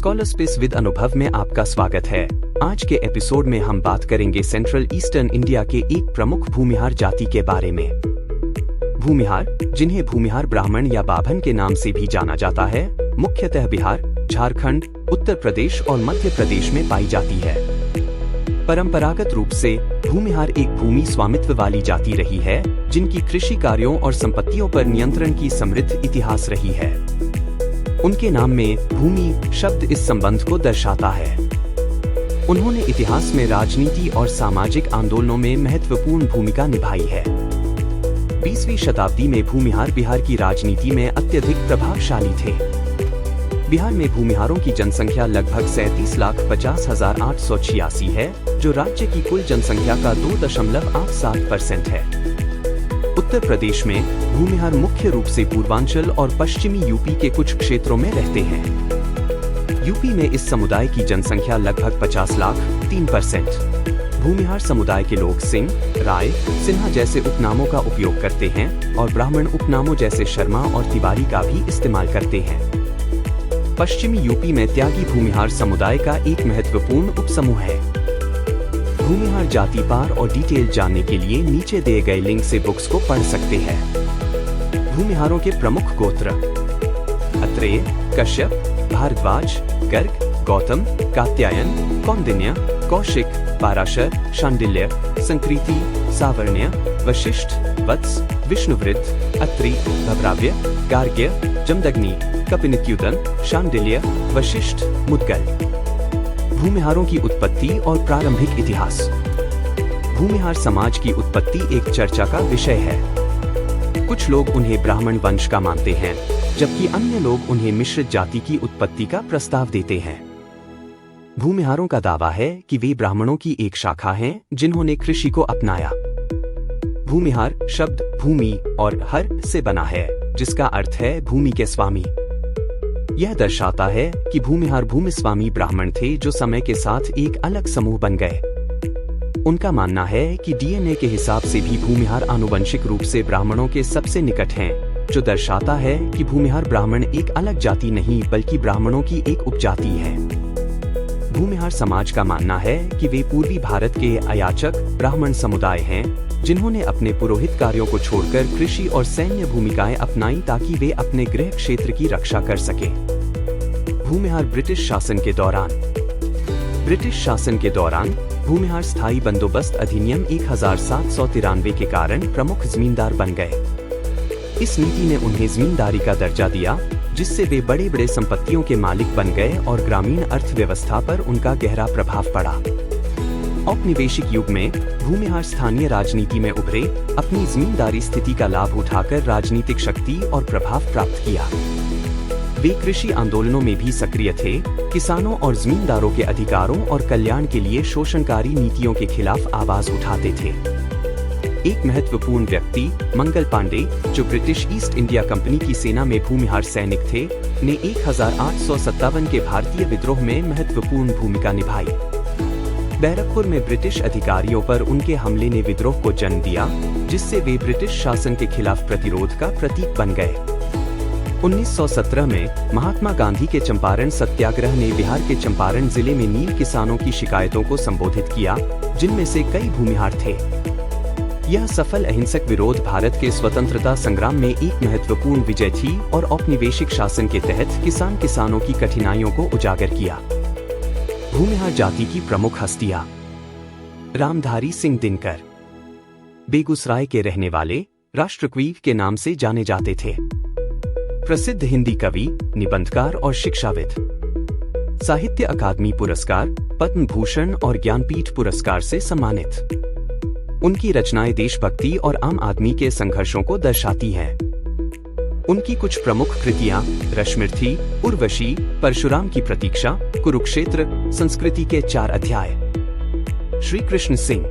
स्कॉलरस्पेस with अनुभव में आपका स्वागत है। आज के एपिसोड में हम बात करेंगे सेंट्रल ईस्टर्न इंडिया के एक प्रमुख भूमिहार जाति के बारे में। भूमिहार, जिन्हें भूमिहार ब्राह्मण या बाभन के नाम से भी जाना जाता है, मुख्यतः बिहार, झारखंड, उत्तर प्रदेश और मध्य प्रदेश में पाई जाती है। परंपरागत रूप से भूमिहार एक भूमि स्वामित्व वाली जाति रही है, जिनकी कृषि कार्यों और संपत्तियों पर नियंत्रण की समृद्ध इतिहास रही है। उनके नाम में भूमि शब्द इस संबंध को दर्शाता है। उन्होंने इतिहास में राजनीति और सामाजिक आंदोलनों में महत्वपूर्ण भूमिका निभाई है। 20वीं शताब्दी में भूमिहार बिहार की राजनीति में अत्यधिक प्रभावशाली थे। बिहार में भूमिहारों की जनसंख्या लगभग 37,50,886 है, जो राज्य की कुल जनसंख्या का 2.87% है। उत्तर प्रदेश में भूमिहार मुख्य रूप से पूर्वांचल और पश्चिमी यूपी के कुछ क्षेत्रों में रहते हैं। यूपी में इस समुदाय की जनसंख्या लगभग 50 लाख, 3%। भूमिहार समुदाय के लोग सिंह, राय, सिन्हा जैसे उपनामों का उपयोग करते हैं और ब्राह्मण उपनामों जैसे शर्मा और तिवारी का भी इस्तेमाल करते हैं। पश्चिमी यूपी में त्यागी भूमिहार समुदाय का एक महत्वपूर्ण उपसमूह है। भूमिहार जाति पार और डिटेल जानने के लिए नीचे दिए गए लिंक से बुक्स को पढ़ सकते हैं। भूमिहारों के प्रमुख गोत्र: अत्रेय, कश्यप, भारद्वाज, गर्ग, गौतम, कात्यायन, कौंडिन्य, कौशिक, पाराशर, शांडिल्य, संकृति, सावर्ण्य, वशिष्ठ, वत्स, विष्णुवृद्ध, अत्रि, भद्राव्य, गार्ग्य, जमदग्नि, कपिनित्युदन, शांडिल्य, वशिष्ठ, मुद्गल। भूमिहारों की उत्पत्ति और प्रारंभिक इतिहास। भूमिहार समाज की उत्पत्ति एक चर्चा का विषय है। कुछ लोग उन्हें ब्राह्मण वंश का मानते हैं, जबकि अन्य लोग उन्हें मिश्रित जाति की उत्पत्ति का प्रस्ताव देते हैं। भूमिहारों का दावा है कि वे ब्राह्मणों की एक शाखा हैं, जिन्होंने कृषि को अपनाया। भूमिहार शब्द भूमि और हर से बना है, जिसका अर्थ है भूमि के स्वामी। यह दर्शाता है कि भूमिहार भूमिस्वामी ब्राह्मण थे जो समय के साथ एक अलग समूह बन गए। उनका मानना है कि डीएनए के हिसाब से भी भूमिहार आनुवंशिक रूप से ब्राह्मणों के सबसे निकट हैं, जो दर्शाता है कि भूमिहार ब्राह्मण एक अलग जाति नहीं बल्कि ब्राह्मणों की एक उपजाति है। भूमिहार समाज का मानना है कि वे पूर्वी भारत के अयाचक ब्राह्मण समुदाय हैं, जिन्होंने अपने पुरोहित कार्यों को छोड़कर कृषि और सैन्य भूमिकाएं अपनाई ताकि वे अपने गृह क्षेत्र की रक्षा कर सकें। भूमिहार ब्रिटिश शासन के दौरान भूमिहार स्थायी बंदोबस्त अधिनियम 1793 के कारण प्रमुख जमींदार बन गए। इस नीति ने उन्हें जमींदारी का दर्जा दिया, जिससे वे बड़े बड़े संपत्तियों के मालिक बन गए और ग्रामीण अर्थव्यवस्था पर उनका गहरा प्रभाव पड़ा। औपनिवेशिक युग में भूमिहार स्थानीय राजनीति में उभरे, अपनी जमींदारी स्थिति का लाभ उठाकर राजनीतिक शक्ति और प्रभाव प्राप्त किया। वे कृषि आंदोलनों में भी सक्रिय थे, किसानों और जमींदारों के अधिकारों और कल्याण के लिए शोषणकारी नीतियों के खिलाफ आवाज उठाते थे। एक महत्वपूर्ण व्यक्ति, मंगल पांडे, जो ब्रिटिश ईस्ट इंडिया कंपनी की सेना में भूमिहार सैनिक थे, ने 1857 के भारतीय विद्रोह में महत्वपूर्ण भूमिका निभाई। बैरकपुर में ब्रिटिश अधिकारियों पर उनके हमले ने विद्रोह को जन्म दिया, जिससे वे ब्रिटिश शासन के खिलाफ प्रतिरोध का प्रतीक बन गए। 1917 में महात्मा गांधी के चंपारण सत्याग्रह ने बिहार के चंपारण जिले में नील किसानों की शिकायतों को संबोधित किया, जिनमें से कई भूमिहार थे। यह सफल अहिंसक विरोध भारत के स्वतंत्रता संग्राम में एक महत्वपूर्ण विजय थी और औपनिवेशिक शासन के तहत किसानों की कठिनाइयों को उजागर किया। भूमिहार जाति की प्रमुख हस्तियां: रामधारी सिंह दिनकर, बेगूसराय के रहने वाले, राष्ट्रकवि के नाम से जाने जाते थे। प्रसिद्ध हिंदी कवि, निबंधकार और शिक्षाविद। साहित्य अकादमी पुरस्कार, पद्म भूषण और ज्ञानपीठ पुरस्कार से सम्मानित। उनकी रचनाएं देशभक्ति और आम आदमी के संघर्षों को दर्शाती हैं। उनकी कुछ प्रमुख कृतियां रश्मिरथी, उर्वशी, परशुराम की प्रतीक्षा, कुरुक्षेत्र, संस्कृति के 4 अध्याय। श्री कृष्ण सिंह,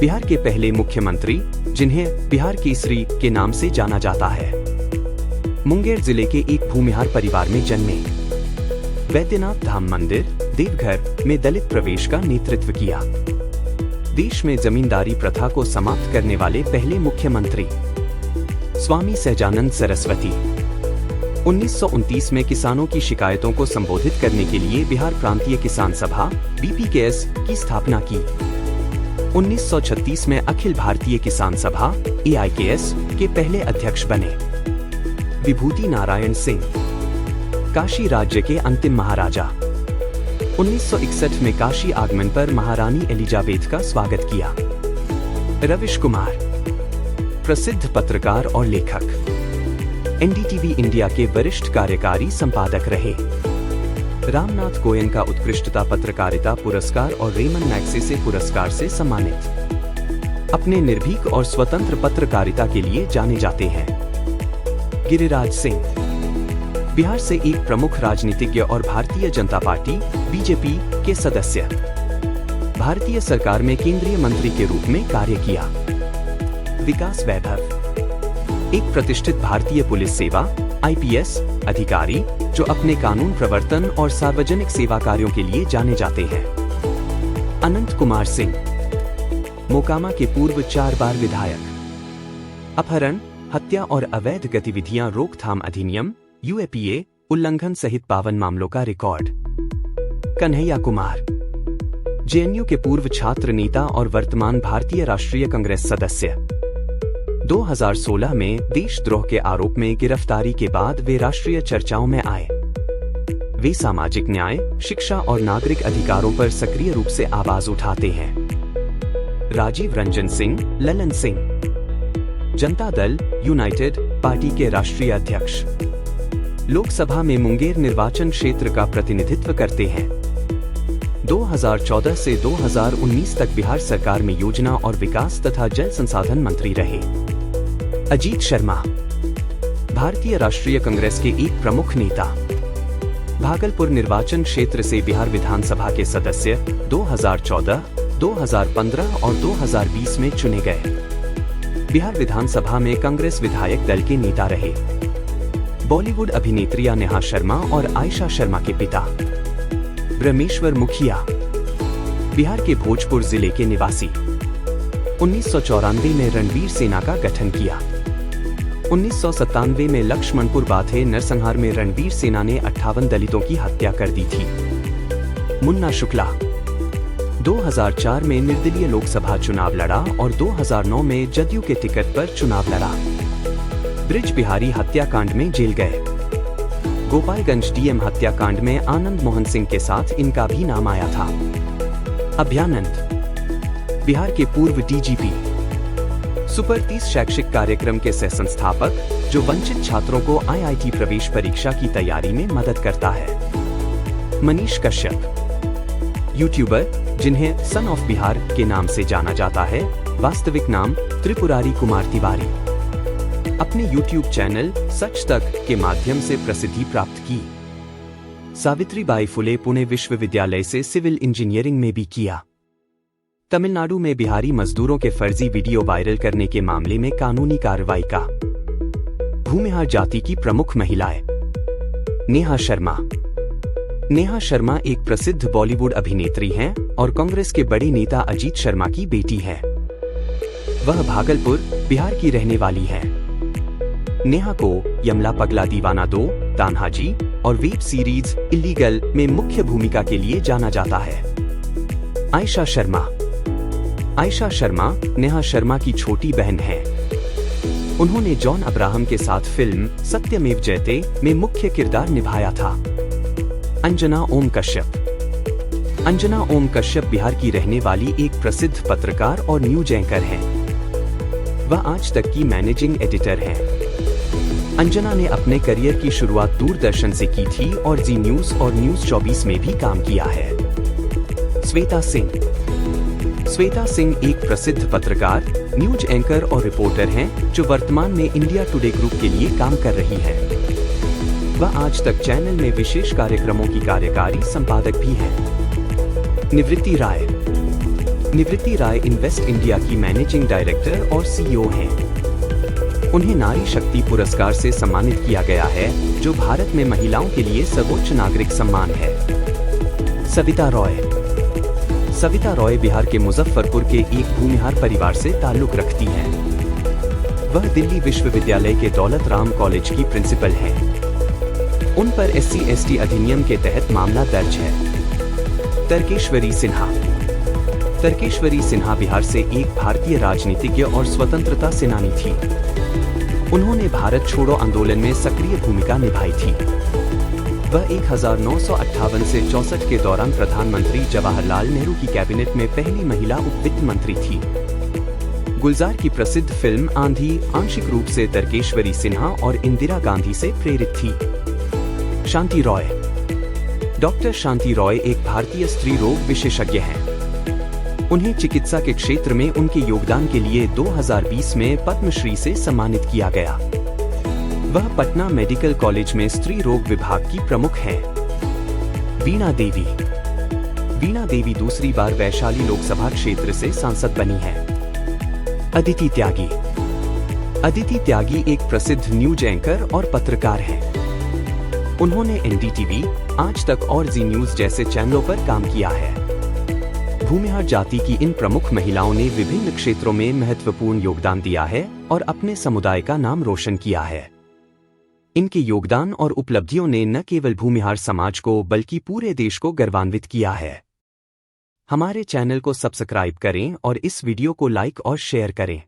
बिहार के पहले मुख्यमंत्री, जिन्हें बिहार केसरी के नाम से जाना जाता है। मुंगेर जिले के एक भूमिहार परिवार में जन्मे। वैद्यनाथ धाम मंदिर, देवघर में दलित प्रवेश का नेतृत्व किया। देश में जमींदारी प्रथा को समाप्त करने वाले पहले मुख्यमंत्री। स्वामी सहजानंद सरस्वती, 1929 में किसानों की शिकायतों को संबोधित करने के लिए बिहार प्रांतीय किसान सभा (बीपीकेएस) की स्थापना की। 1936 में अखिल भारतीय किसान सभा (एआईकेएस) के पहले अध्यक्ष बने। विभूति नारायण सिंह, काशी राज्य के अंतिम महाराजा। 1961 में काशी आगमन पर महारानी एलिजाबेथ का स्वागत किया। रविश कुमार, प्रसिद्ध पत्रकार और लेखक, एनडीटीवी इंडिया के वरिष्ठ कार्यकारी संपादक रहे। रामनाथ गोयन का उत्कृष्टता पत्रकारिता पुरस्कार और रेमन मैग्सेसे पुरस्कार से सम्मानित। अपने निर्भीक और स्वतंत्र पत्रकारिता के लिए जाने जाते हैं। गिरिराज सिंह, बिहार से एक प्रमुख राजनीतिज्ञ और भारतीय जनता पार्टी (बीजेपी) के सदस्य। भारतीय सरकार में केंद्रीय मंत्री के रूप में कार्य किया। विकास वैभव, एक प्रतिष्ठित भारतीय पुलिस सेवा (आईपीएस) अधिकारी जो अपने कानून प्रवर्तन और सार्वजनिक सेवा कार्यों के लिए जाने जाते हैं। अनंत कुमार सिंह, मोकामा के पूर्व 4 बार विधायक। अपहरण, हत्या और अवैध गतिविधियां रोकथाम अधिनियम (यूएपीए) उल्लंघन सहित 52 मामलों का रिकॉर्ड। कन्हैया कुमार, जेएनयू के पूर्व छात्र नेता और वर्तमान भारतीय राष्ट्रीय कांग्रेस सदस्य। 2016 में देशद्रोह के आरोप में गिरफ्तारी के बाद वे राष्ट्रीय चर्चाओं में आए। वे सामाजिक न्याय, शिक्षा और नागरिक अधिकारों पर सक्रिय रूप से आवाज उठाते हैं। राजीव रंजन सिंह, ललन सिंह, जनता दल यूनाइटेड पार्टी के राष्ट्रीय अध्यक्ष। लोकसभा में मुंगेर निर्वाचन क्षेत्र का प्रतिनिधित्व करते हैं। 2014 से 2019 तक बिहार सरकार में योजना और विकास तथा जल संसाधन मंत्री रहे। अजीत शर्मा, भारतीय राष्ट्रीय कांग्रेस के एक प्रमुख नेता। भागलपुर निर्वाचन क्षेत्र से बिहार विधानसभा के सदस्य 2014, 2015 और 2020 में चुने गए। बिहार विधानसभा में कांग्रेस विधायक दल के नेता रहे। बॉलीवुड अभिनेत्रियां नेहा शर्मा और आयशा शर्मा के पिता। ब्रह्मेश्वर मुखिया, बिहार के भोजपुर जिले के निवासी। 1994 में रणवीर सेना का गठन किया। 1997 में लक्ष्मणपुर बाथे नरसंहार में रणवीर सेना ने 58 दलितों की हत्या कर दी थी। मुन्ना शुक्ला, 2004 में निर्दलीय लोकसभा चुनाव लड़ा और 2009 में जदयू के टिकट पर चुनाव लड़ा। ब्रिज बिहारी हत्याकांड में जेल गए। गोपालगंज डीएम हत्याकांड में आनंद मोहन सिंह के साथ इनका भी नाम आया था। अभ्यानंद, बिहार के पूर्व डीजीपी। सुपर 30 शैक्षिक कार्यक्रम के सह संस्थापक जो वंचित छात्रों को आईआईटी प्रवेश परीक्षा की तैयारी में मदद करता है। मनीष कश्यप, यूट्यूबर जिन्हें सन ऑफ बिहार के नाम से जाना जाता है, वास्तविक नाम त्रिपुरारी कुमार तिवारी। अपने यूट्यूब चैनल सच तक के माध्यम से प्रसिद्धि प्राप्त की। सावित्रीबाई फुले पुणे विश्वविद्यालय से सिविल इंजीनियरिंग में भी किया। तमिलनाडु में बिहारी मजदूरों के फर्जी वीडियो वायरल करने के मामले में कानूनी कार्रवाई का। भूमिहार जाति की प्रमुख महिलाएं। नेहा शर्मा, नेहा शर्मा एक प्रसिद्ध बॉलीवुड अभिनेत्री हैं और कांग्रेस के बड़े नेता अजीत शर्मा की बेटी है। वह भागलपुर, बिहार की रहने वाली है। नेहा को यमला पगला दीवाना 2, तान्हाजी और वेब सीरीज इलीगल में मुख्य भूमिका के लिए जाना जाता है। आयशा शर्मा, आयशा शर्मा नेहा शर्मा की छोटी बहन है। उन्होंने जॉन अब्राहम के साथ फिल्म सत्यमेव जयते में मुख्य किरदार निभाया था। अंजना ओम कश्यप, अंजना ओम कश्यप बिहार की रहने वाली एक प्रसिद्ध पत्रकार और न्यूज एंकर हैं। वह आज तक की मैनेजिंग एडिटर हैं। अंजना ने अपने करियर की शुरुआत दूरदर्शन से की थी और जी न्यूज और न्यूज 24 में भी काम किया है। श्वेता सिंह, श्वेता सिंह एक प्रसिद्ध पत्रकार, न्यूज एंकर और रिपोर्टर हैं जो वर्तमान में इंडिया टुडे ग्रुप के लिए काम कर रही है। वह आज तक चैनल में विशेष कार्यक्रमों की कार्यकारी संपादक भी है। निवृत्ति राय, निवृत्ति राय इन्वेस्ट इंडिया की मैनेजिंग डायरेक्टर और सीईओ हैं। उन्हें नारी शक्ति पुरस्कार से सम्मानित किया गया है जो भारत में महिलाओं के लिए सर्वोच्च नागरिक सम्मान है। सविता रॉय, सविता रॉय बिहार के मुजफ्फरपुर के एक भूमिहार परिवार से ताल्लुक रखती हैं। वह दिल्ली विश्वविद्यालय के दौलत राम कॉलेज की प्रिंसिपल हैं। उन पर SC/ST अधिनियम के तहत मामला दर्ज है। तर्केश्वरी सिन्हा। तर्केश्वरी सिन्हा बिहार से एक भारतीय राजनीतिज्ञ और स्वतंत्रता सेनानी थी। उन्होंने भारत छोड़ो आंदोलन में सक्रिय भूमिका निभाई थी। वह 1958 से 64 के दौरान प्रधानमंत्री जवाहरलाल नेहरू की कैबिनेट में पहली महिला उप वित्त मंत्री थी। गुलजार की प्रसिद्ध फिल्म आंधी आंशिक रूप से तर्केश्वरी सिन्हा और इंदिरा गांधी से प्रेरित थी। शांति रॉय। डॉक्टर शांति रॉय एक भारतीय स्त्री रोग विशेषज्ञ हैं। उन्हें चिकित्सा के क्षेत्र में उनके योगदान के लिए 2020 में पद्मश्री से सम्मानित किया गया। वह पटना मेडिकल कॉलेज में स्त्री रोग विभाग की प्रमुख हैं। वीणा देवी। वीणा देवी दूसरी बार वैशाली लोकसभा क्षेत्र से सांसद बनी हैं। अदिति त्यागी। अदिति त्यागी एक प्रसिद्ध न्यूज एंकर और पत्रकार हैं। उन्होंने NDTV, आज तक और जी न्यूज जैसे चैनलों पर काम किया है। भूमिहार जाति की इन प्रमुख महिलाओं ने विभिन्न क्षेत्रों में महत्वपूर्ण योगदान दिया है और अपने समुदाय का नाम रोशन किया है। इनके योगदान और उपलब्धियों ने न केवल भूमिहार समाज को बल्कि पूरे देश को गौरवान्वित किया है। हमारे चैनल को सब्सक्राइब करें और इस वीडियो को लाइक और शेयर करें।